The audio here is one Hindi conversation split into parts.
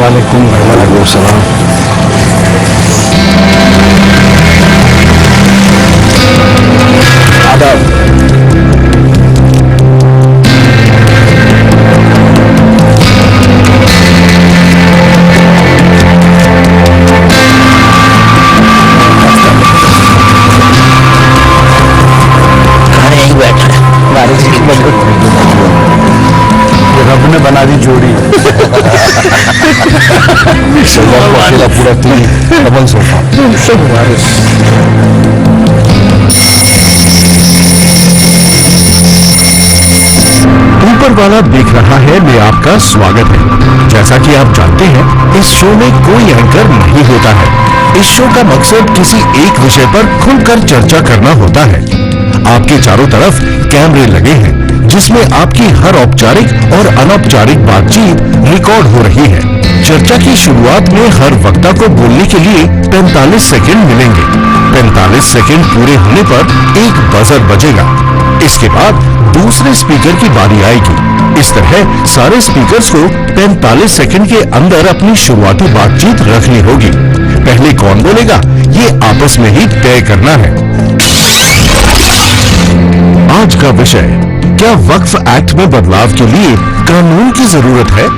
वालेकुम रहमतुल्लाहि सलाम। आदाब। खाने यहीं बैठा है, बारिश की वजह रब ने बना दी जोड़ी। पूरा तीन डबल सोफा सब वारिस। ऊपर वाला देख रहा है में आपका स्वागत है। जैसा कि आप जानते हैं, इस शो में कोई एंकर नहीं होता है। इस शो का मकसद किसी एक विषय पर खुलकर चर्चा करना होता है। आपके चारों तरफ कैमरे लगे हैं, जिसमें आपकी हर औपचारिक और अनौपचारिक बातचीत रिकॉर्ड हो रही है। चर्चा की शुरुआत में हर वक्ता को बोलने के लिए 45 सेकंड मिलेंगे। 45 सेकंड पूरे होने पर एक बजर बजेगा। इसके बाद दूसरे स्पीकर की बारी आएगी। इस तरह सारे स्पीकर्स को 45 सेकंड के अंदर अपनी शुरुआती बातचीत रखनी होगी। पहले कौन बोलेगा, ये आपस में ही तय करना है। आज का विषय, क्या वक्फ एक्ट में बदलाव के लिए कानून की जरूरत है?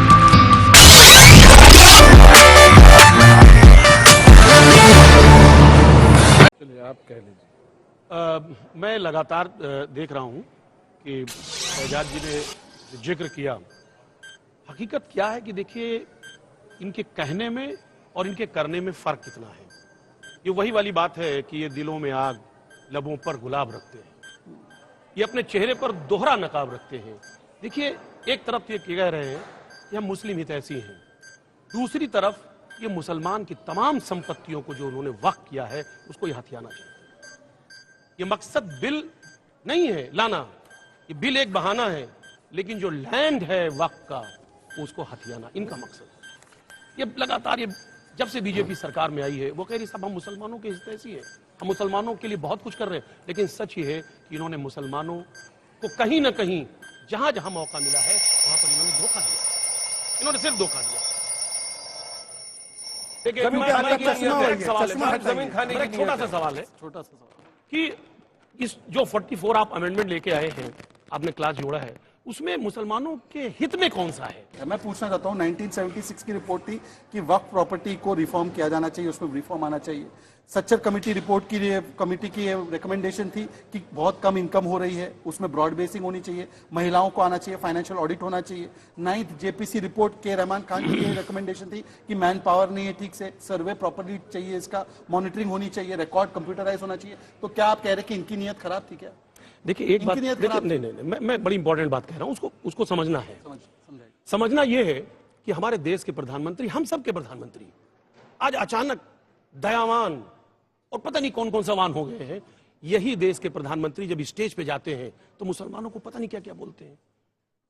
चलिए आप कह लीजिए। मैं लगातार देख रहा हूं कि शहजाद जी ने जिक्र किया। हकीकत क्या है कि देखिए, इनके कहने में और इनके करने में फर्क कितना है। ये वही वाली बात है कि ये दिलों में आग, लबों पर गुलाब रखते हैं। ये अपने चेहरे पर दोहरा नकाब रखते हैं। देखिए, एक तरफ ये कह रहे हैं कि हम मुस्लिम हितैषी हैं, दूसरी तरफ ये मुसलमान की तमाम संपत्तियों को जो उन्होंने वक्फ किया है उसको ये हथियाना चाहते हैं। ये मकसद बिल नहीं है लाना, ये बिल एक बहाना है, लेकिन जो लैंड है वक्फ का उसको हथियाना इनका मकसद है। ये लगातार, ये जब से बीजेपी सरकार में आई है, वो कह रही साहब हम मुसलमानों के हितैषी हैं, हम मुसलमानों के लिए बहुत कुछ कर रहे हैं। लेकिन सच ये है कि इन्होंने मुसलमानों को कहीं ना कहीं जहां जहां मौका मिला है वहां पर इन्होंने धोखा दिया। इन्होंने सिर्फ धोखा दिया। देखिए, छोटा सा सवाल है कि इस जो 44 आप अमेंडमेंट लेके आए हैं, आपने क्लास जोड़ा है, उसमें मुसलमानों के हित में कौन सा है? मैं पूछना चाहता हूँ, 1976 की रिपोर्ट थी कि वक्फ प्रॉपर्टी को रिफॉर्म किया जाना चाहिए, उसमें रिफॉर्म आना चाहिए। सच्चर कमेटी रिपोर्ट की कमेटी की रिकमेंडेशन थी कि बहुत कम इनकम हो रही है, उसमें ब्रॉड बेसिंग होनी चाहिए, महिलाओं को आना चाहिए, फाइनेंशियल ऑडिट होना चाहिए। 9th जेपीसी रिपोर्ट के रहमान खान की रिकमेंडेशन थी कि मैन पावर नहीं है ठीक से, सर्वे प्रॉपर्ली चाहिए, इसका मॉनिटरिंग होनी चाहिए, रिकॉर्ड कंप्यूटराइज होना चाहिए। तो क्या आप कह रहे हैं कि इनकी नीयत खराब थी क्या? देखिए, एक बात, नहीं, मैं बड़ी इंपॉर्टेंट बात कह रहा हूं, उसको समझना है। समझना यह है कि हमारे देश के प्रधानमंत्री, हम सब के प्रधानमंत्री आज अचानक दयावान और पता नहीं कौन कौन सा वान हो गए हैं। यही देश के प्रधानमंत्री जब स्टेज पे जाते हैं तो मुसलमानों को पता नहीं क्या क्या बोलते हैं,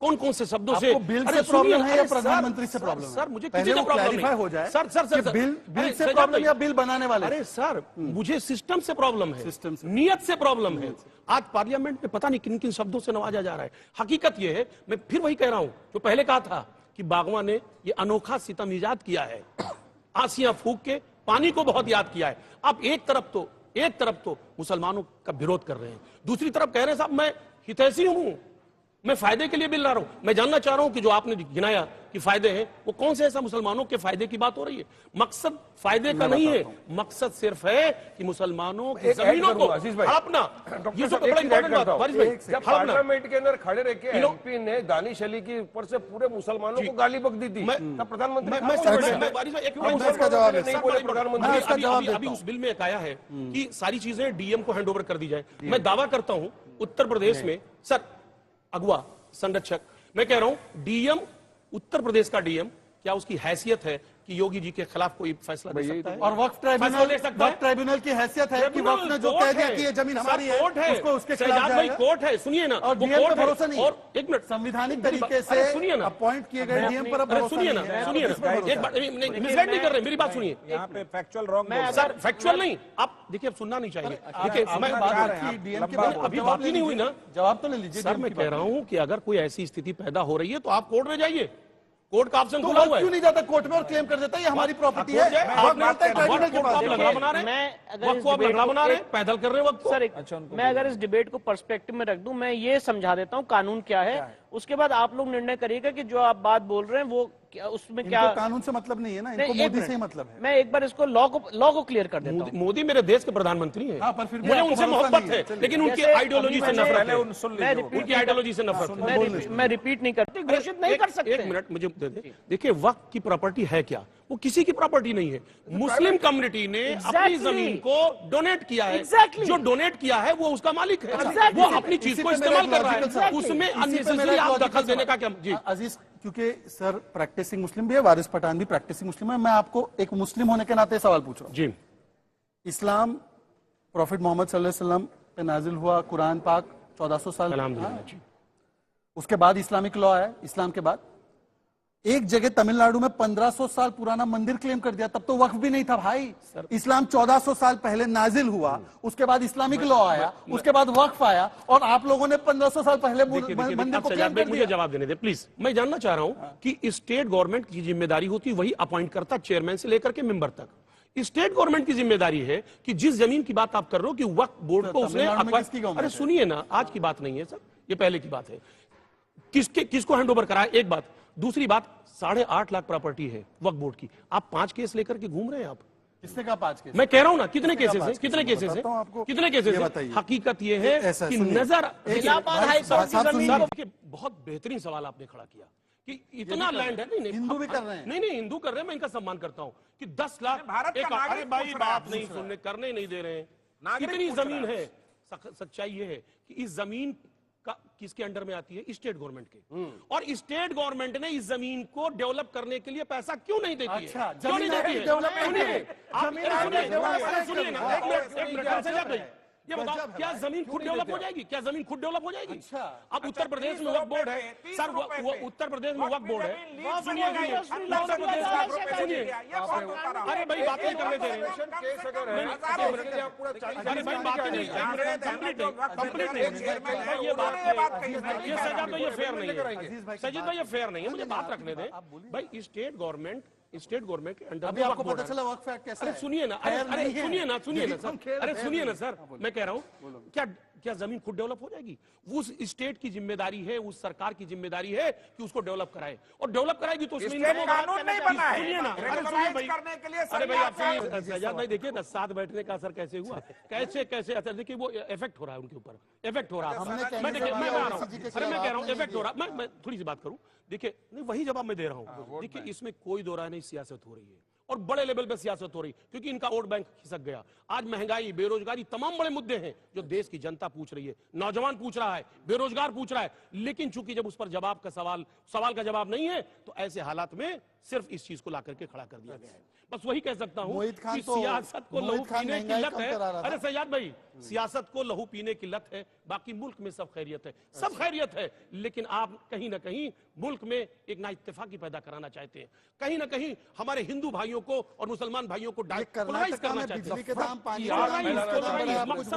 कौन कौन से शब्दों से। बिल से प्रॉब्लम है या प्रधानमंत्री से प्रॉब्लम है? सर, मुझे किसी से प्रॉब्लम नहीं हो जाए। सर, बिल से प्रॉब्लम या बिल बनाने वाले? अरे सर, मुझे सिस्टम से प्रॉब्लम है, सिस्टम से, नियत से प्रॉब्लम है। आज पार्लियामेंट में पता नहीं किन किन शब्दों से नवाजा जा रहा है। हकीकत यह है, मैं फिर वही कह रहा हूं जो पहले कहा था कि बागवा ने ये अनोखा सितम ईजाद किया है, आंसियां फूंक के पानी को बहुत याद किया है। आप एक तरफ तो मुसलमानों का विरोध कर रहे हैं, दूसरी तरफ कह रहे हैं साहब मैं हितैषी हूं, मैं फायदे के लिए बिल ला रहा हूं। मैं जानना चाह रहा हूं कि जो आपने गिनाया कि फायदे हैं, वो कौन से ऐसा मुसलमानों के फायदे की बात हो रही है? मकसद फायदे का नहीं है, मकसद सिर्फ है कि मुसलमानों की जमीनों को हड़पना। ये तो बड़ा इंपॉर्टेंट बात वारिस भाई, जब पार्लियामेंट के अंदर खड़े रह के एमपी ने दानिश अली की ऊपर से पूरे मुसलमानों को गाली बक दी थी, तब प्रधानमंत्री अभी उस बिल में एक आया है कि सारी चीजें डीएम को हैंड ओवर कर दी जाए। मैं दावा करता हूं उत्तर प्रदेश में सर अगवा संरक्षक, मैं कह रहा हूं डीएम, उत्तर प्रदेश का डीएम, क्या उसकी हैसियत है कि योगी जी के खिलाफ कोई फैसला ले सकता है? और वक्फ ट्राइब्यूनल की हैसियत है कि वक्फ ने जो कह दिया कि ये जमीन हमारी है, उसको उसके खिलाफ भाई कोर्ट है, सुनिए ना, और डीएम पे भरोसा नहीं। और एक मिनट, संविधानिक तरीके से सुनिए ना, अपॉइंट किए गए डीएम पर भरोसा सुनिए ना, सुनिए ना, एक बात मिसगाइड नहीं कर रहे, मेरी बात सुनिए। यहाँ पे फैक्चुअल रॉन्ग, सर फैक्चुअल नहीं, आप देखिए अब सुनना नहीं चाहिए। देखिए मैं डीएम के बारे में अभी बात ही नहीं हुई ना, जवाब तो ले लीजिए। सर मैं कह रहा हूं कि अगर कोई ऐसी स्थिति पैदा हो रही है तो आप कोर्ट में जाइए, कोर्ट का ऑप्शन खुला हुआ है। क्यों नहीं जाता कोर्ट में और क्लेम कर देता है ये हमारी प्रॉपर्टी है? आप लंगड़ा बना रहे हैं, वक्त को आप लंगड़ा बना रहे हैं, पैदल कर रहे हैं वक्त को। सर मैं अगर इस डिबेट को पर्सपेक्टिव में रख दूं, मैं ये समझा देता हूं कानून क्या है, उसके बाद आप लोग निर्णय करिएगा कि जो आप बात बोल रहे हैं वो उसमें क्या। कानून से मतलब नहीं है ना, इनको मोदी से ही मतलब है। मैं एक बार इसको लॉ को क्लियर कर देता हूं। मोदी मेरे देश के प्रधानमंत्री हैं, पर फिर भी मुझे आपको उनसे भरोसा मोहब्बत नहीं है, लेकिन उनकी आइडियोलॉजी से नफरत है, उनकी आइडियोलॉजी से नफरत है। मैं रिपीट नहीं करती, घोषित नहीं कर सकते। एक मिनट मुझे दे दे। देखिए वक्त की प्रॉपर्टी है क्या? वो किसी की प्रॉपर्टी नहीं है। मुस्लिम कम्युनिटी ने अपनी जमीन को डोनेट किया है, जो डोनेट किया है वो उसका मालिक है, वो अपनी चीज को इस्तेमाल कर रहा है, उसमें अननेसेसरी आप दखल देने का क्या? जी अजीज, क्योंकि सर प्रैक्टिसिंग मुस्लिम भी है, वारिस पठान भी प्रैक्टिसिंग मुस्लिम है, मैं आपको एक मुस्लिम होने के नाते सवाल पूछ रहा हूं। जी, इस्लाम प्रॉफिट मोहम्मद सल्लल्लाहु अलैहि वसल्लम पे नाजिल हुआ, कुरान पाक 1400 साल, अल्हम्दुलिल्लाह जी। उसके बाद इस्लामिक लॉ है, इस्लाम के बाद एक जगह तमिलनाडु में 1500 साल पुराना मंदिर क्लेम कर दिया, तब तो वक्फ भी नहीं था भाई। इस्लाम 1400 साल पहले नाजिल हुआ, उसके बाद इस्लामिक लॉ आया, उसके बाद वक्फ आया, और आप लोगों ने 1500 साल पहले मंदिर को क्लेम कर मुझे दिया। जवाब देने दे प्लीज। मैं जानना चाह रहा हूं कि स्टेट गवर्नमेंट की जिम्मेदारी होती है, वही अपॉइंट करता चेयरमैन से लेकर के मेंबर तक। स्टेट गवर्नमेंट की जिम्मेदारी है कि जिस जमीन की बात आप कर रहे हो कि वक्फ बोर्ड को उसने, अरे सुनिए ना, आज की बात नहीं है सर, ये पहले की बात है। किसको हैंड ओवर कराया? एक बात। दूसरी बात, 8.5 लाख प्रॉपर्टी है वक्फ बोर्ड की, आप 5 केस लेकर के घूम रहे हैं आप। किसने कहा 5 केस? मैं कह रहा हूं ना, कितने केसेस हैं, कितने केसेस हैं, कितने केसेस हैं? हकीकत ये है कि नजर, बहुत बेहतरीन सवाल आपने खड़ा किया कि इतना लैंड है। नहीं हिंदू भी कर रहे हैं। नहीं हिंदू कर रहे हैं, मैं इनका सम्मान करता हूं कि 10 लाख अरे भाई बात नहीं सुनने, करने नहीं दे रहे हैं। कितनी जमीन है? सच्चाई ये है कि इस जमीन का किसके अंडर में आती है? स्टेट गवर्नमेंट के। और स्टेट गवर्नमेंट ने इस जमीन को डेवलप करने के लिए पैसा क्यों नहीं देती है? अच्छा, क्यों नहीं देती है? सुनिए, ये बताओ, क्या जमीन खुद डेवलप हो जाएगी? क्या जमीन खुद डेवलप हो जाएगी? अच्छा, अब उत्तर प्रदेश में वक्फ बोर्ड है सर, वो उत्तर प्रदेश में वक्फ बोर्ड है। सुनिए उत्तर प्रदेश का, सुनिए, अरे भाई बातें करने दे रहे हैं, अरे भाई बातें नहीं, कंप्लीट नहीं, ये बात, ये सजा तो ये फेयर नहीं है, सजीद भाई ये फेयर नहीं है, मुझे बात रखने दें भाई। स्टेट गवर्नमेंट के अंडर अभी आपको पता चला वक्फ एक्ट कैसा है? अरे सुनिए ना, सुनिए ना सर, अरे सुनिए ना सर, मैं कह रहा हूं क्या जमीन खुद डेवलप हो जाएगी? उस स्टेट की जिम्मेदारी है, उस सरकार की जिम्मेदारी है कि उसको डेवलप कराए, और डेवलप कराएगी तो उसमें कानून नहीं बना है। सुनिए ना, अरे सुनिए भाई, अरे भाई आप सुनिए, सजाद भाई देखिए ना, साथ बैठने का असर कैसे हुआ, कैसे असर, देखिए वो इफेक्ट हो रहा है उनके ऊपर, इफेक्ट हो रहा है। मैं कह रहा हूँ इफेक्ट हो रहा है। मैं थोड़ी सी बात करूं, देखिए नहीं वही जवाब मैं दे रहा हूं। देखिए इसमें कोई दो राय नहीं, सियासत हो रही है और बड़े लेवल पे सियासत हो रही, क्योंकि इनका वोट बैंक खिसक गया। आज महंगाई, बेरोजगारी, तमाम बड़े मुद्दे हैं जो देश की जनता पूछ रही है, नौजवान पूछ रहा है, बेरोजगार पूछ रहा है, लेकिन चूंकि जब उस पर सवाल का जवाब नहीं है, तो ऐसे हालात में सिर्फ इस चीज को ला करके खड़ा कर दिया गया है। बस वही कह सकता हूं कि सियासत को लहू पीने की लत है। अरे सजाद भाई, सियासत को लहू पीने की लत है, बाकी मुल्क में सब खैरियत है, सब खैरियत है, लेकिन आप कहीं ना कहीं मुल्क में एक ना इत्तेफाकी पैदा कराना चाहते हैं, कहीं ना कहीं हमारे हिंदू भाइयों को और मुसलमान भाइयों को पोलराइज करना चाहते हैं।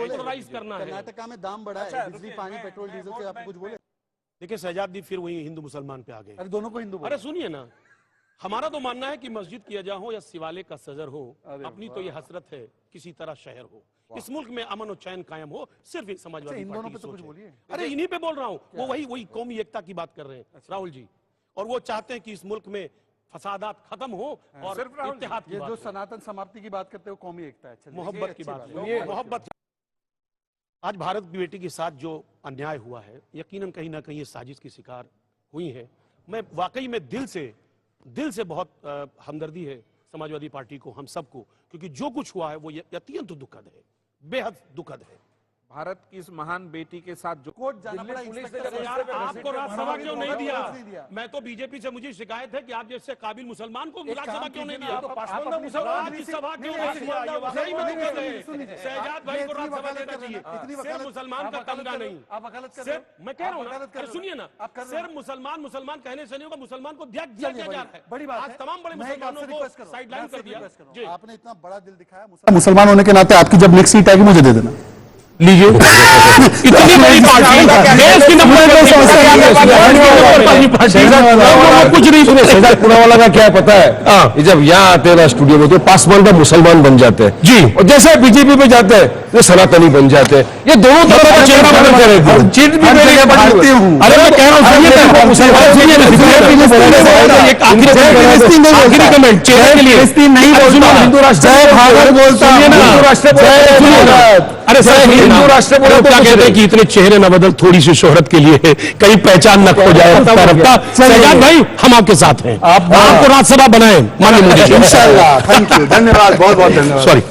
पोलराइज करना है। कर्नाटका में दाम बढ़ा है, बिजली, पानी, पेट्रोल, डीजल के, आप कुछ बोले? देखिए शहजाद जी फिर वही हिंदू मुसलमान पे आ गए। अरे दोनों को हिंदू बोलो। अरे सुनिए ना, हमारा तो मानना है कि मस्जिद की अजा हो या शिवालय का सजर हो, अपनी तो ये हसरत है किसी तरह शहर हो, इस मुल्क में अमन और चैन कायम हो, सिर्फ एक समाजवादी पार्टी की सोच है। अरे इन्हीं पे बोल रहा हूँ, वो वही कौमी एकता की बात कर रहे हैं राहुल जी, और वो चाहते हैं कि इस मुल्क में फसादात खत्म हो और सिर्फ राहुल जी, इत्तेहाद की ये बात जो हो। सनातन समाप्ति की बात करते हो कौमी एकता है, चलिए, ये मोहब्बत की अच्छी बात है। है, मोहब्बत। आज भारत की बेटी के साथ जो अन्याय हुआ है, यकीनन कहीं ना कहीं ये साजिश की शिकार हुई है। मैं वाकई में दिल से बहुत हमदर्दी है समाजवादी पार्टी को, हम सबको, क्योंकि जो कुछ हुआ है वो अत्यंत दुखद है, बेहद दुखद है। भारत की इस महान बेटी के साथ जो कोर्ट जाना पड़ा, पुलिस ने इंस्पेक्टर जब यार उससे आपको घसीट राज्यसभा के क्यों मारा, नहीं दिया? नहीं दिया। मैं तो बीजेपी से मुझे शिकायत है कि आप जैसे काबिल मुसलमान को राज्यसभा काम क्यों नहीं कीजिए दिया? ना, आप पासवान अपनी मुसलमान राज्यसभा क्यों नहीं, नहीं दिया? ये वाकई में नहीं, दुखद नहीं, सुन है। लीजिए। शहजाद भाई को इतनी राज्यसभा वकालत देना कर रहे चाहिए, हैं, इतनी सिर्फ वकालत- मुसलमान आप का वकालत तमगा कर रहे नहीं। हो, आप वकालत कर रहे हो। सिर्फ मैं कह रहा हूँ आप वकालत कर ना, रहे हो। सुनिए ना, आप कर रहे हो। सिर्फ मुसलमान कहने से नहीं होगा, मुसलमान को दिया चलिए, क्या जा रहा है? बड़ी बात आज है। तमाम बड़े मैं एक मुसलमानों आपसे को रिक्वेस्ट कर रहा हूं, साइडलाइन मैं कर आपसे दिया। रिक्वेस्ट कर रहा हूं। जी। आपने इतना बड़ा दिल दिखाया, मुसलमान होने के नाते आपकी जब नेक्स्ट सीट आएगी मुझे दे देना। लीजिए इतनी बड़ी पार्टी देश की नंबर कुछ नहीं सुने। शहजाद पुनावाला का क्या है पता है? ये जब यहाँ आते हैं ना स्टूडियो में तो पासवान का मुसलमान बन जाते हैं जी, और जैसे बीजेपी में जाते हैं तो सनातनी बन जाते हैं। ये दोनों तरफ का चेहरा बदल कर रहे थे। चीट भी मेरे भारतीय हूँ। अरे मैं कह रहा हूँ सुनिए, मुसलमान सुनिए आखिरी कमेंट चेहरे के लिए नहीं बोलता, हिंदू राष्ट्र भारत बोलता, हिंदू राष्ट्र। अरे सर हिंदू राष्ट्र बोला क्या कहते हैं कि इतने चेहरे न बदल, थोड़ी सी शोहरत के लिए कहीं पहचान न खो जाए रफ्ता रफ्ता। शहजाद भाई हम आपके साथ हैं, आपको राज्यसभा बनाए माननीय मोदी जी। इंशाल्लाह, थैंक यू, धन्यवाद, बहुत बहुत धन्यवाद। सॉरी